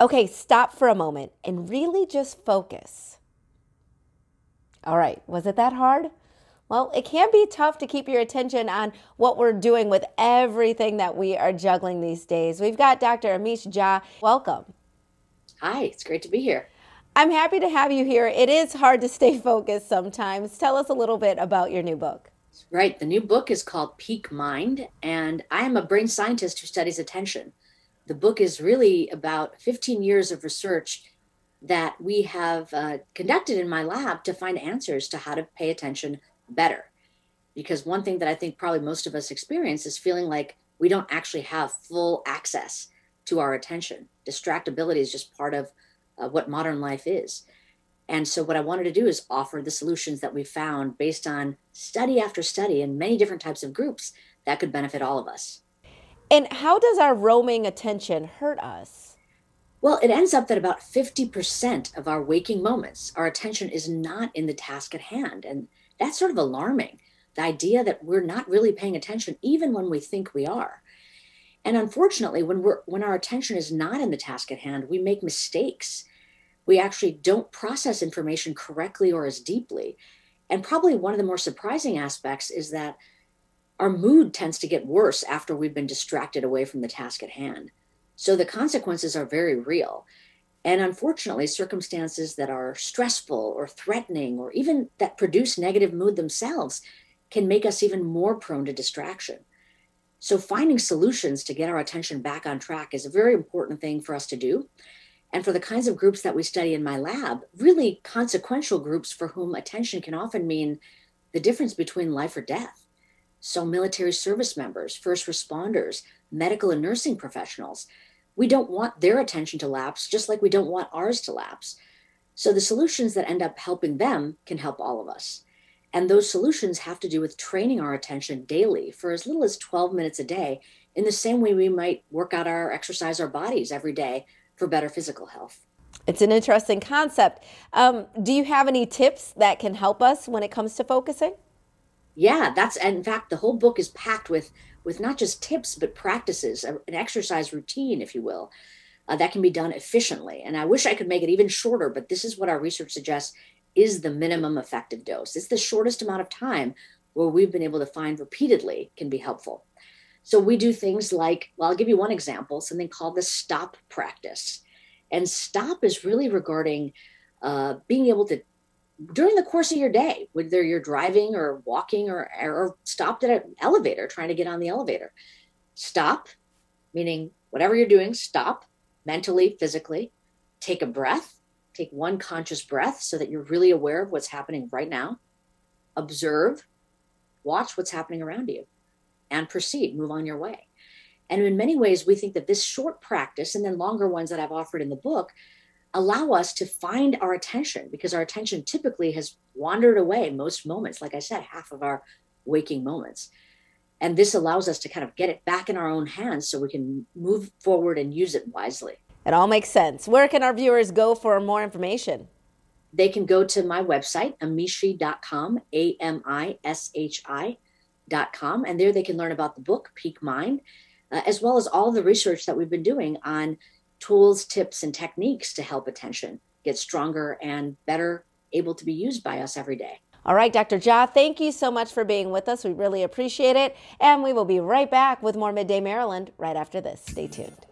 Okay, stop for a moment and really just focus. All right, was it that hard? Well, it can be tough to keep your attention on what we're doing with everything that we are juggling these days. We've got Dr. Amish Jha. Welcome. Hi, it's great to be here. I'm happy to have you here. It is hard to stay focused sometimes. Tell us a little bit about your new book. Right, the new book is called Peak Mind, and I am a brain scientist who studies attention. The book is really about 15 years of research that we have conducted in my lab to find answers to how to pay attention better. Because one thing that I think probably most of us experience is feeling like we don't actually have full access to our attention. Distractibility is just part of what modern life is. And so, what I wanted to do is offer the solutions that we found based on study after study in many different types of groups that could benefit all of us. And how does our roaming attention hurt us? Well, it ends up that about 50% of our waking moments, our attention is not in the task at hand. And that's sort of alarming. The idea that we're not really paying attention, even when we think we are. And unfortunately, when our attention is not in the task at hand, we make mistakes. We actually don't process information correctly or as deeply. And probably one of the more surprising aspects is that our mood tends to get worse after we've been distracted away from the task at hand. So the consequences are very real. And unfortunately, circumstances that are stressful or threatening or even that produce negative mood themselves can make us even more prone to distraction. So finding solutions to get our attention back on track is a very important thing for us to do. And for the kinds of groups that we study in my lab, really consequential groups for whom attention can often mean the difference between life or death. So military service members, first responders, medical and nursing professionals, we don't want their attention to lapse, just like we don't want ours to lapse. So the solutions that end up helping them can help all of us. And those solutions have to do with training our attention daily for as little as 12 minutes a day, in the same way we might work out our exercise our bodies every day for better physical health. It's an interesting concept. Do you have any tips that can help us when it comes to focusing? Yeah, that's and in fact the whole book is packed with not just tips but practices, an exercise routine, if you will, that can be done efficiently. And I wish I could make it even shorter, but this is what our research suggests is the minimum effective dose. It's the shortest amount of time where we've been able to find repeatedly can be helpful. So we do things like, well, I'll give you one example, something called the stop practice. And stop is really regarding being able to, during the course of your day, whether you're driving or walking or stopped at an elevator, trying to get on the elevator, stop, meaning whatever you're doing, stop mentally, physically, take a breath, take one conscious breath so that you're really aware of what's happening right now, observe, watch what's happening around you, and proceed, move on your way. And in many ways, we think that this short practice and then longer ones that I've offered in the book allow us to find our attention because our attention typically has wandered away most moments, like I said, half of our waking moments. And this allows us to kind of get it back in our own hands so we can move forward and use it wisely. It all makes sense. Where can our viewers go for more information? They can go to my website, amishi.com, AMISHI.com, and there they can learn about the book, Peak Mind, as well as all the research that we've been doing on tools, tips, and techniques to help attention get stronger and better able to be used by us every day. All right, Dr. Jha, thank you so much for being with us. We really appreciate it. And we will be right back with more Midday Maryland right after this. Stay tuned.